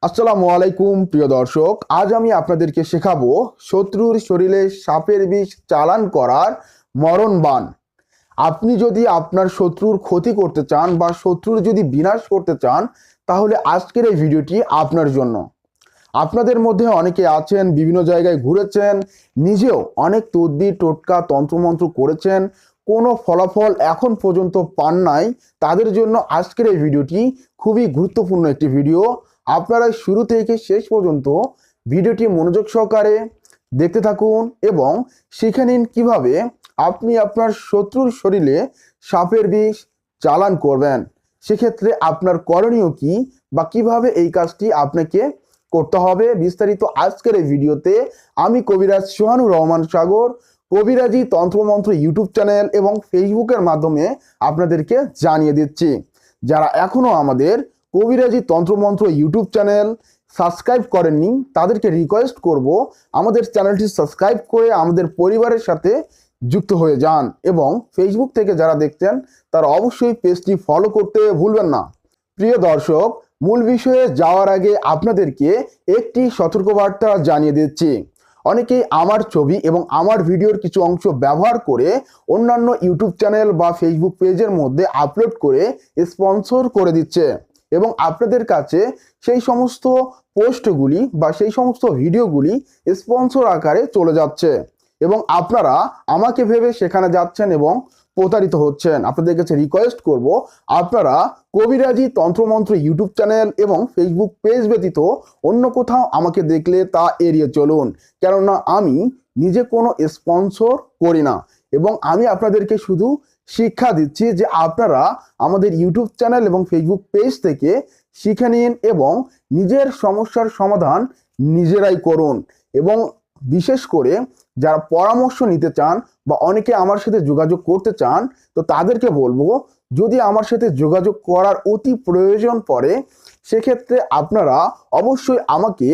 আসসালামু আলাইকুম প্রিয় দর্শক, আজ আমি আপনাদেরকে শেখাবো শত্রুর শরীরে সাপের বিষ চালান করার মরণ বাণ। আপনি যদি আপনার শত্রুর ক্ষতি করতে চান বা শত্রুর যদি বিনাশ করতে চান, তাহলে আজকের এই ভিডিওটি আপনার জন্য। আপনাদের মধ্যে অনেকে আছেন, বিভিন্ন জায়গায় ঘুরেছেন, নিজেও অনেক তদবির টোটকা তন্ত্রমন্ত্র করেছেন, কোনো ফলাফল এখন পর্যন্ত পান নাই। তাদের জন্য আজকের এই ভিডিওটি খুবই গুরুত্বপূর্ণ একটি ভিডিও। আপনারা শুরু থেকে শেষ পর্যন্ত ভিডিওটি মনোযোগ সহকারে দেখতে থাকুন এবং শিখে নিন কিভাবে আপনি আপনার শত্রুর শরীরে সাপের বিষ চালান করবেন। সেক্ষেত্রে আপনার করণীয় কি বা কিভাবে এই কাজটি আপনাকে করতে হবে, বিস্তারিত আজকের এই ভিডিওতে আমি কবিরাজ সোহানুর রহমান সাগর, কবিরাজি তন্ত্রমন্ত্র ইউটিউব চ্যানেল এবং ফেসবুকের মাধ্যমে আপনাদেরকে জানিয়ে দিচ্ছি। যারা এখনো আমাদের কবিরাজি তন্ত্রমন্ত্র ইউটিউব চ্যানেল সাবস্ক্রাইব করেননি, তাদেরকে রিকোয়েস্ট করব আমাদের চ্যানেলটি সাবস্ক্রাইব করে আমাদের পরিবারের সাথে যুক্ত হয়ে যান এবং ফেসবুক থেকে যারা দেখছেন তারা অবশ্যই পেজটি ফলো করতে ভুলবেন না। প্রিয় দর্শক, মূল বিষয়ে যাওয়ার আগে আপনাদেরকে একটি সতর্কবার্তা জানিয়ে দিচ্ছি। অনেকেই আমার ছবি এবং আমার ভিডিওর কিছু অংশ ব্যবহার করে অন্যান্য ইউটিউব চ্যানেল বা ফেসবুক পেজের মধ্যে আপলোড করে স্পন্সর করে দিচ্ছে এবং আপনাদের কাছে সেই সমস্ত পোস্টগুলি বা সেই সমস্ত ভিডিওগুলি স্পন্সর আকারে চলে যাচ্ছে এবং আপনারা আমাকে ভেবে সেখানে যাচ্ছেন এবং প্রতারিত হচ্ছেন। আপনাদের কাছে রিকোয়েস্ট করব, আপনারা কবিরাজি তন্ত্রমন্ত্র ইউটিউব চ্যানেল এবং ফেসবুক পেজ ব্যতীত অন্য কোথাও আমাকে দেখলে তা এড়িয়ে চলুন, কেননা আমি নিজে কোনো স্পন্সর করি না এবং আমি আপনাদেরকে শুধু শিক্ষা দিচ্ছি যে আপনারা আমাদের ইউটিউব চ্যানেল এবং ফেসবুক পেজ থেকে শিখে নিন এবং নিজের সমস্যার সমাধান নিজেরাই করুন। এবং বিশেষ করে যারা পরামর্শ নিতে চান বা অনেকে আমার সাথে যোগাযোগ করতে চান, তো তাদেরকে বলবো, যদি আমার সাথে যোগাযোগ করার অতি প্রয়োজন পড়ে সেক্ষেত্রে আপনারা অবশ্যই আমাকে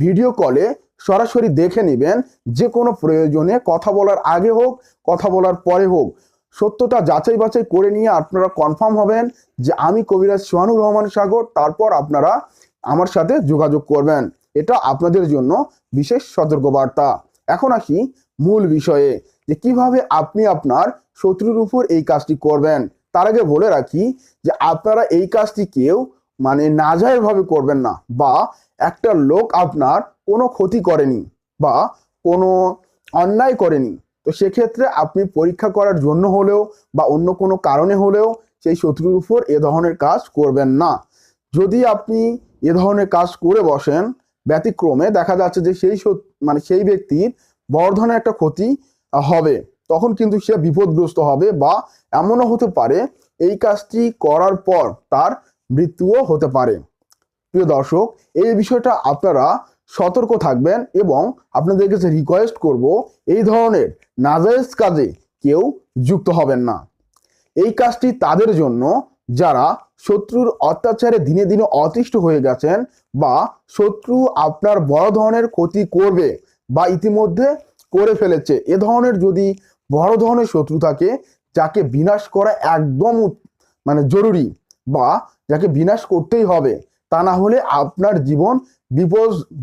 ভিডিও কলে সরাসরি দেখে নেবেন। যে কোনো প্রয়োজনে কথা বলার আগে হোক, কথা বলার পরে হোক, সত্যতা যাচাই বাছাই করে নিয়ে আপনারা কনফার্ম হবেন যে আমি কবিরাজ সোহানুর রহমান সাগর, তারপর আপনারা আমার সাথে যোগাযোগ করবেন। এটা আপনাদের জন্য বিশেষ সতর্কবার্তা। এখন আসি মূল বিষয়ে, যে কিভাবে আপনি আপনার শত্রুর উপর এই কাজটি করবেন। তার আগে বলে রাখি যে আপনারা এই কাজটি কেউ নাজায়েজভাবে করবেন না, বা একটা লোক আপনার কোনো ক্ষতি করেনি বা কোনো অন্যায় করেনি, তো সেক্ষেত্রে আপনি পরীক্ষা করার জন্য হলেও বা অন্য কোনো কারণে হলেও সেই শত্রুর উপর এ ধরনের কাজ করবেন না। যদি আপনি এ ধরনের কাজ করে বসেন, ব্যতিক্রমে দেখা যাচ্ছে যে সেই ব্যক্তির বড় ধরনের একটা ক্ষতি হবে, তখন কিন্তু সে বিপদগ্রস্ত হবে বা এমনও হতে পারে এই কাজটি করার পর তার মৃত্যুও হতে পারে। প্রিয় দর্শক, এই বিষয়টা আপনারা সতর্ক থাকবেন এবং আপনাদের কাছে রিকোয়েস্ট করব, এই ধরনের নাজায়েজ কাজে কেউ যুক্ত হবেন না। এই কাজটি তাদের জন্য যারা শত্রুর অত্যাচারে দিনে দিনে অতিষ্ঠ হয়ে গেছেন বা শত্রু আপনার বড় ধরনের ক্ষতি করবে বা ইতিমধ্যে করে ফেলেছে। এ ধরনের যদি বড় ধরনের শত্রু থাকে যাকে বিনাশ করা একদম জরুরি বা যাকে বিনাশ করতেই হবে, তা না হলে আপনার জীবন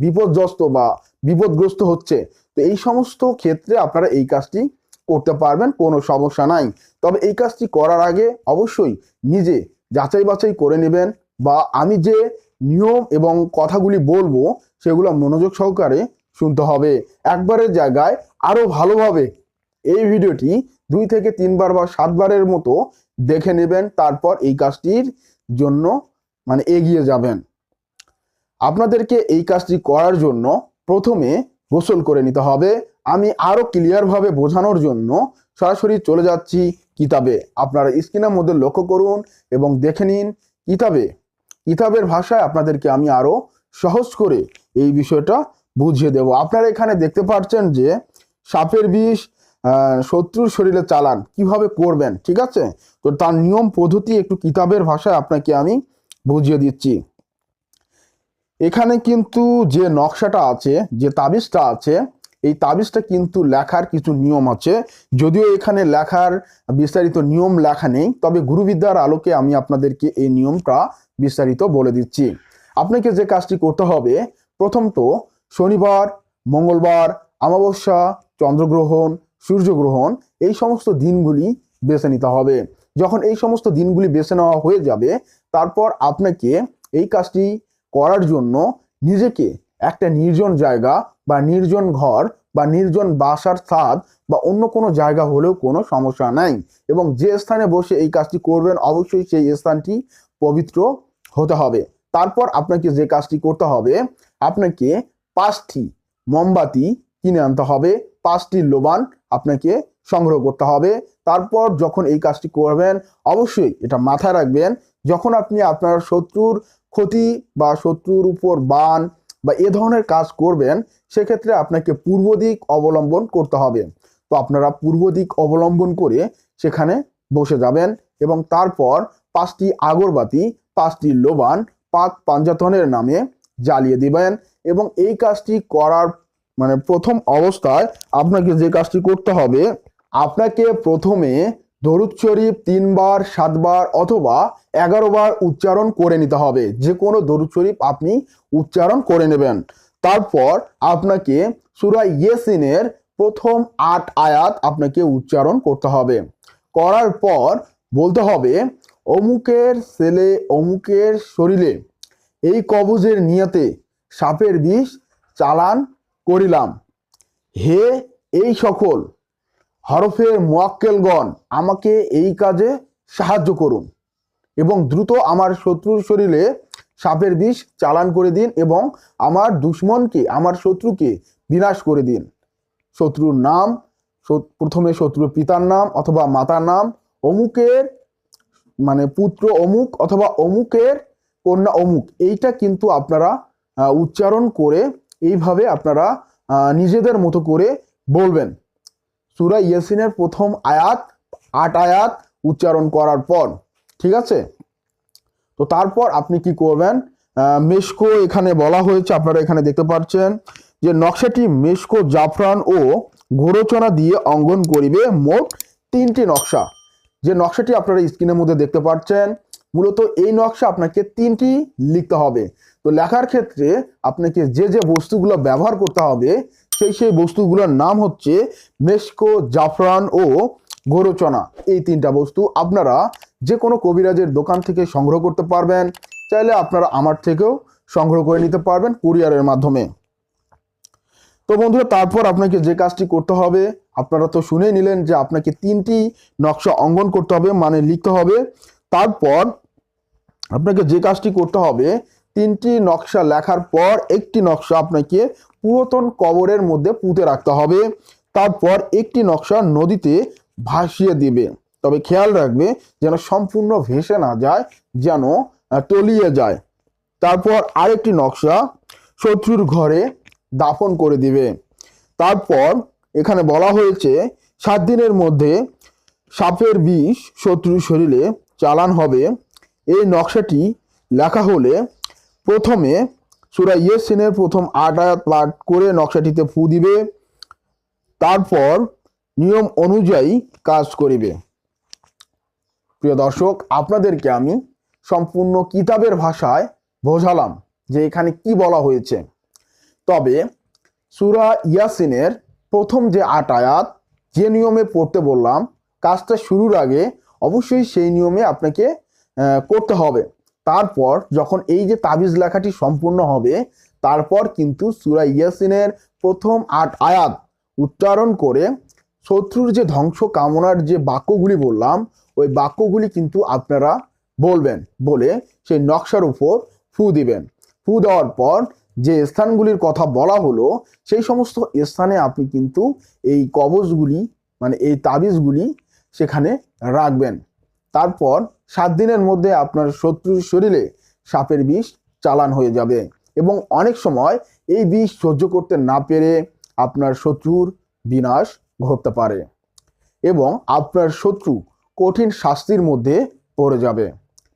বিপর্যস্ত বা বিপদগ্রস্ত হচ্ছে, তো এই সমস্ত ক্ষেত্রে আপনারা এই কাজটি করতে পারবেন, কোনো সমস্যা নাই। তবে এই কাজটি করার আগে অবশ্যই নিজে যাচাই বাছাই করে নেবেন বা আমি যে নিয়ম এবং কথাগুলি বলবো সেগুলো মনোযোগ সহকারে শুনতে হবে। একবারের জায়গায় আরো ভালোভাবে এই ভিডিওটি 2 থেকে 3 বার বা 7 বারের মতো দেখে নেবেন, তারপর এই কাজটির জন্য এগিয়ে যাবেন। আপনাদেরকে এই কাজটি করার জন্য প্রথমে গোসল করে নিতে হবে। আমি আরো ক্লিয়ারভাবে বোঝানোর জন্য সরাসরি চলে যাচ্ছি কিতাবে। আপনারা স্ক্রিনের মধ্যে লক্ষ্য করুন এবং দেখে নিন কিতাবের ভাষায় আপনাদেরকে আমি আরো সহজ করে এই বিষয়টা বুঝিয়ে দেব। আপনারা এখানে দেখতে পাচ্ছেন যে সাপের বিষ শত্রুর শরীরে চালান কিভাবে করবেন, ঠিক আছে? তো তার নিয়ম পদ্ধতি একটু কিতাবের ভাষায় আপনাকে আমি বুঝিয়ে দিচ্ছি। এখানে কিন্তু যে নকশাটা আছে, যে তাবিজটা আছে, এই তাবিজটা কিন্তু লেখার কিছু নিয়ম আছে। যদিও এখানে লেখার বিস্তারিত নিয়ম লেখা নেই, তবে গুরুবিদ্যার আলোকে আমি আপনাদেরকে এই নিয়মটা বিস্তারিত বলে দিচ্ছি। আপনাকে যে কাজটি করতে হবে, প্রথমত শনিবার, মঙ্গলবার, অমাবস্যা, চন্দ্রগ্রহণ, সূর্যগ্রহণ এই সমস্ত দিনগুলি বেছে নিতে হবে। যখন এই সমস্ত দিনগুলি বেছে নেওয়া হয়ে যাবে, তারপর আপনাকে এই কাজটি করার জন্য নিজেকে একটা নির্জন জায়গা বা নির্জন ঘর বা নির্জন বাসার ছাদ বা অন্য কোনো জায়গা হলেও কোনো সমস্যা নাই, এবং যে স্থানে বসে এই কাজটি করবেন অবশ্যই সেই স্থানটি পবিত্র হতে হবে। তারপর আপনাকে যে কাজটি করতে হবে, আপনাকে 5টি মোমবাতি কিনে আনতে হবে, 5টি লোবান আপনাকে সংগ্রহ করতে হবে। তারপর যখন এই কাজটি করবেন অবশ্যই এটা মাথায় রাখবেন, যখন আপনি আপনার শত্রুর ক্ষতি বা শত্রুর উপর বান বা এ ধরনের কাজ করবেন, সেক্ষেত্রে আপনাকে পূর্ব দিক অবলম্বন করতে হবে। তো আপনারা পূর্ব দিক অবলম্বন করে সেখানে বসে যাবেন এবং তারপর 5টি আগরবাতি, 5টি লোবান পাক পাঞ্জাতনের নামে জ্বালিয়ে দিবেন। এবং এই কাজটি করার প্রথম অবস্থায় আপনাকে যে কাজটি করতে হবে, আপনাকে প্রথমে দরুদ শরীফ 3 বার, 7 বার অথবা 11 বার উচ্চারণ করে নিতে হবে। যে কোনো দরুদ শরীফ আপনি উচ্চারণ করে নেবেন। তারপর আপনাকে সূরা ইয়াসিনের প্রথম 8 আয়াত আপনাকে উচ্চারণ করতে হবে। করার পর বলতে হবে, অমুকের ছেলে অমুকের শরীরে এই কবজের নিয়তে সাপের বিষ চালান করিলাম। হে এই সকল হরফের মুয়াক্কেলগণ, আমাকে এই কাজে সাহায্য করুন এবং দ্রুত আমার শত্রুর শরীরে সাপের বিষ চালান করে দিন এবং আমার দুশ্মনকে, আমার শত্রুকে বিনাশ করে দিন। শত্রুর নাম, প্রথমে শত্রুর পিতার নাম অথবা মাতার নাম, অমুকের পুত্র অমুক অথবা অমুকের কন্যা অমুক, এইটা কিন্তু আপনারা উচ্চারণ করে এইভাবে আপনারা নিজেদের মতো করে বলবেন। সূরা ইয়াসিনের প্রথম 8 আয়াত উচ্চারণ করার পর, ঠিক আছে? তো তারপর আপনি কি করবেন, মেশকো এখানে বলা হয়েছে, আপনারা এখানে দেখতে পাচ্ছেন যে নকশাটি মেশকো, জাফরান ও গোরচনা দিয়ে অঙ্কন করিবে। মোট 3টি নকশা, যে নকশাটি আপনারা স্ক্রিনের মধ্যে দেখতে পাচ্ছেন, মূলত এই নকশা আপনাকে 3টি লিখতে হবে। তো লেখার ক্ষেত্রে আপনাকে যে যে বস্তুগুলো ব্যবহার করতে হবে, সেই বস্তুগুলোর নাম হচ্ছে মেশকো, জাফরান ও গোরচনা। এই 3টা বস্তু আপনারা যে কোনো কবিরাজের দোকান থেকে সংগ্রহ করতে পারবেন, চাইলে আপনারা আমার থেকেও সংগ্রহ করে নিতে পারবেন কুরিয়ারের মাধ্যমে। তো বন্ধুরা, তারপর আপনাকে যে কাজটি করতে হবে, আপনারা তো শুনেই নিলেন যে আপনাকে 3টি নকশা অঙ্কন করতে হবে, লিখতে হবে। তারপর আপনাকে যে কাজটি করতে হবে, 3টি নকশা লেখার পর একটি নকশা আপনাকে পুরাতন কবরের মধ্যে পুঁতে রাখতে হবে। তারপর একটি নকশা নদীতে ভাসিয়ে দিবে, তবে খেয়াল রাখবে যেন সম্পূর্ণ ভেসে না যায়, যেন তলিয়ে যায়। তারপর আরেকটি নকশা শত্রুর ঘরে দাফন করে দিবে। তারপর এখানে বলা হয়েছে 7 দিনের মধ্যে সাপের বিষ শত্রুর শরীরে চালান হবে। এই নকশাটি লেখা হলে প্রথমে সূরা ইয়াসিনের প্রথম 8 আয়াত পাঠ করে নকশাটিতে ফু দিবে, তারপর নিয়ম অনুযায়ী কাজ করিবে। প্রিয় দর্শক, আপনাদেরকে আমি সম্পূর্ণ কিতাবের ভাষায় বোঝালাম যে এখানে কি বলা হয়েছে। তবে সূরা ইয়াসিনের প্রথম যে 8 আয়াত যে নিয়মে পড়তে বললাম, কাজটা শুরুর আগে অবশ্যই সেই নিয়মে আপনাকে করতে হবে। তারপর যখন এই যে তাবিজ লেখাটি সম্পূর্ণ হবে, তারপর কিন্তু সূরা ইয়াসিনের প্রথম 8 আয়াত উচ্চারণ করে শত্রুর যে ধ্বংস কামনার যে বাক্যগুলি বললাম, ওই বাক্যগুলি কিন্তু আপনারা বলবেন, বলে সেই নকশার উপর ফু দিবেন। ফু দেওয়ার পর যে স্থানগুলির কথা বলা হলো, সেই সমস্ত স্থানে আপনি কিন্তু এই কবজগুলি এই তাবিজগুলি সেখানে রাখবেন। তারপর 7 দিনের মধ্যে আপনার শত্রুর শরীরে সাপের বিষ চালান হয়ে যাবে এবং অনেক সময় এই বিষ সহ্য করতে না পেরে আপনার শত্রুর বিনাশ ঘটতে পারে এবং আপনার শত্রু কঠিন শাস্তির মধ্যে পড়ে যাবে।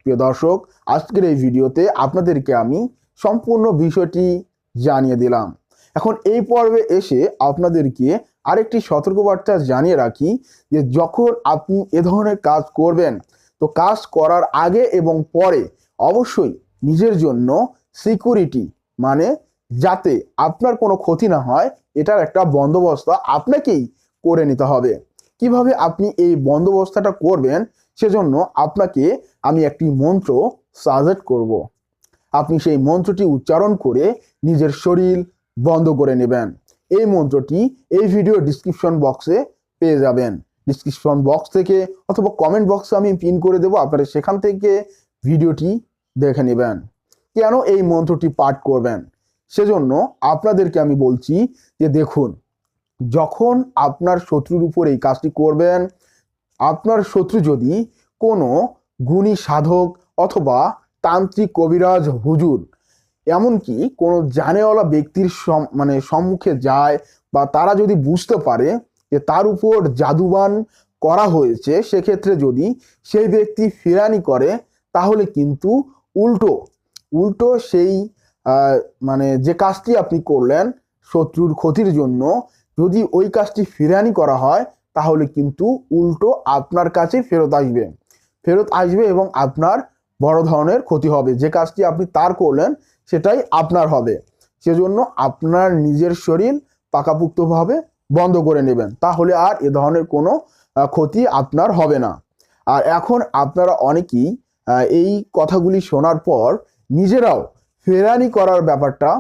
প্রিয় দর্শক, আজকের এই ভিডিওতে আপনাদেরকে আমি সম্পূর্ণ বিষয়টি জানিয়ে দিলাম। এখন এই পর্বে এসে আপনাদেরকে আরেকটি সতর্কবার্তা জানিয়ে রাখি যে যখন আপনি এ ধরনের কাজ করবেন, তো কাজ করার আগে এবং পরে অবশ্যই নিজের জন্য সিকিউরিটি, মানে যাতে আপনার কোনো ক্ষতি না হয়, এটার একটা বন্দোবস্ত আপনাকেই করে নিতে হবে। কিভাবে আপনি এই বন্দোবস্তটা করবেন, সেজন্য আপনাকে আমি একটি মন্ত্র সাজেস্ট করব। আপনি সেই মন্ত্রটি উচ্চারণ করে নিজের শরীর বন্ধ করে নেবেন। এই মন্ত্রটি এই ভিডিও ডিসক্রিপশন বক্সে পেয়ে যাবেন। ডিসক্রিপশন বক্স থেকে অথবা কমেন্ট বক্সে আমি পিন করে দেবো, আপনারা সেখান থেকে ভিডিওটি দেখে নেবেন। কেন এই মন্ত্রটি পাঠ করবেন, সেজন্য আপনাদেরকে আমি বলছি যে দেখুন, যখন আপনার শত্রুর উপর এই কাজটি করবেন, আপনার শত্রু যদি কোনো গুণী সাধক অথবা তান্ত্রিক, কবিরাজ, হুজুর, এমনকি কোনো জানেওয়ালা ব্যক্তির সম্মুখে যায়, বা তারা যদি বুঝতে পারে যে তার উপর জাদুবান করা হয়েছে, সেক্ষেত্রে যদি সেই ব্যক্তি ফেরানি করে, তাহলে কিন্তু উল্টো সেই যে কাজটি আপনি করলেন শত্রুর ক্ষতির জন্য, যদি ওই কাজটি ফেরানি করা হয়, তাহলে কিন্তু উল্টো আপনার কাছে ফেরত আসবে এবং আপনার বড় ধরনের ক্ষতি হবে। যে কাজটি আপনি তার করলেন সেটাই আপনার হবে। সেজন্য আপনার নিজের শরীর পাকাপোক্তভাবে বন্ধ করে নেবেন, তাহলে আর এ ধরনের কোনো ক্ষতি আপনার হবে না। আর এখন আপনারা অনেকেই এই কথাগুলি শোনার পর নিজেরাও ফেরানি করার ব্যাপারটা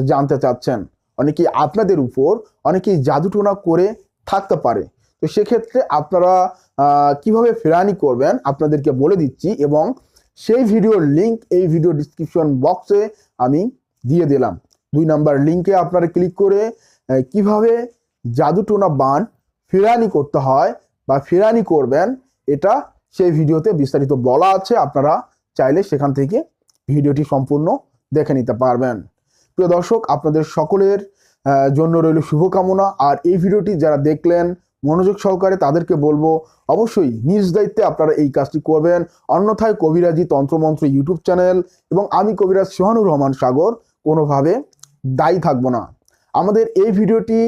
জানতে চাচ্ছেন। অনেকেই আপনাদের উপর অনেকেই জাদুটোনা করে থাকতে পারে। তো সেক্ষেত্রে আপনারা কিভাবে ফেরানি করবেন আপনাদেরকে বলে দিচ্ছি, এবং সেই ভিডিওর লিঙ্ক এই ভিডিও ডিসক্রিপশন বক্সে আমি দিয়ে দিলাম। 2 নম্বর লিঙ্কে আপনারা ক্লিক করে কিভাবে জাদুটোনা বান ফেরানি করতে হয় বা ফেরানি করবেন, এটা সেই ভিডিওতে বিস্তারিত বলা আছে। আপনারা চাইলে সেখান থেকে ভিডিওটি সম্পূর্ণ দেখে নিতে পারবেন। প্রিয় দর্শক, আপনাদের সকলের জন্য রইল শুভকামনা। আর এই ভিডিওটি যারা দেখলেন মনোযোগ সহকারে, তাদেরকে বলবো অবশ্যই নিজ দায়িত্বে আপনারা এই কাজটি করবেন। অন্যথায় কবিরাজি তন্ত্রমন্ত্র ইউটিউব চ্যানেল এবং আমি কবিরাজ সোহানুর রহমান সাগর কোনোভাবে দায়ী থাকবো না। আমাদের এই ভিডিওটি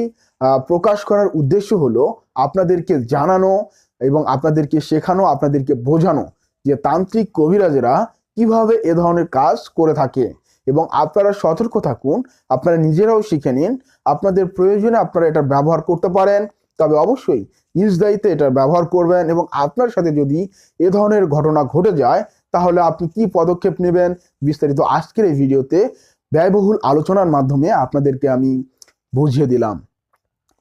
প্রকাশ করার উদ্দেশ্য হলো আপনাদেরকে জানানো এবং আপনাদেরকে শেখানো, আপনাদেরকে বোঝানো যে তান্ত্রিক কবিরাজেরা কিভাবে এ ধরনের কাজ করে থাকে, এবং আপনারা সতর্ক থাকুন, আপনারা নিজেরাও শিখে নিন। আপনাদের প্রয়োজনে আপনারা এটা ব্যবহার করতে পারেন, তবে অবশ্যই নিজ দায়িত্বে এটা ব্যবহার করবেন। এবং আপনার সাথে যদি এ ধরনের ঘটনা ঘটে যায়, তাহলে আপনি কি পদক্ষেপ নেবেন, বিস্তারিত আজকের এই ভিডিওতে ব্যয়বহুল আলোচনার মাধ্যমে আপনাদেরকে আমি বুঝিয়ে দিলাম।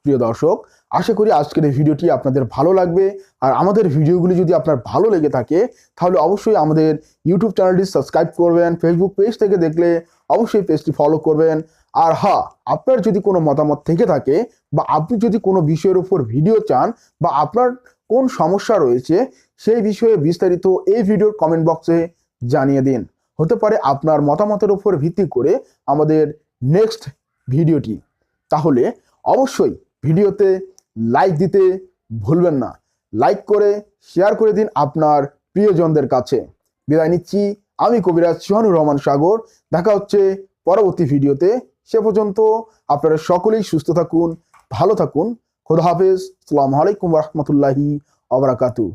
প্রিয় দর্শক, আশা করি আজকের এই ভিডিওটি আপনাদের ভালো লাগবে। আর আমাদের ভিডিওগুলি যদি আপনার ভালো লেগে থাকে, তাহলে অবশ্যই আমাদের ইউটিউব চ্যানেলটি সাবস্ক্রাইব করবেন। ফেসবুক পেজ থেকে দেখলে অবশ্যই পেজটি ফলো করবেন। আর হ্যাঁ, আপনার যদি কোনো মতামত থেকে থাকে, বা আপনি যদি কোনো বিষয়ের উপর ভিডিও চান, বা আপনার কোন সমস্যা রয়েছে সেই বিষয়ে বিস্তারিত এই ভিডিওর কমেন্ট বক্সে জানিয়ে দিন। হতে পারে আপনার মতামতের উপর ভিত্তি করে আমাদের নেক্সট ভিডিওটি। তাহলে অবশ্যই ভিডিওতে লাইক দিতে ভুলবেন না। লাইক করে শেয়ার করে দিন আপনার প্রিয়জনদের কাছে। বিদায় নিচ্ছি, আমি কবিরাজ সোহানুর রহমান সাগর। দেখা হচ্ছে পরবর্তী ভিডিওতে। সে পর্যন্ত আপনারা সকলেই সুস্থ থাকুন, ভালো থাকুন। খোদা হাফেজ। আসসালামু আলাইকুম ওয়া রাহমাতুল্লাহি ওয়া বারাকাতুহু।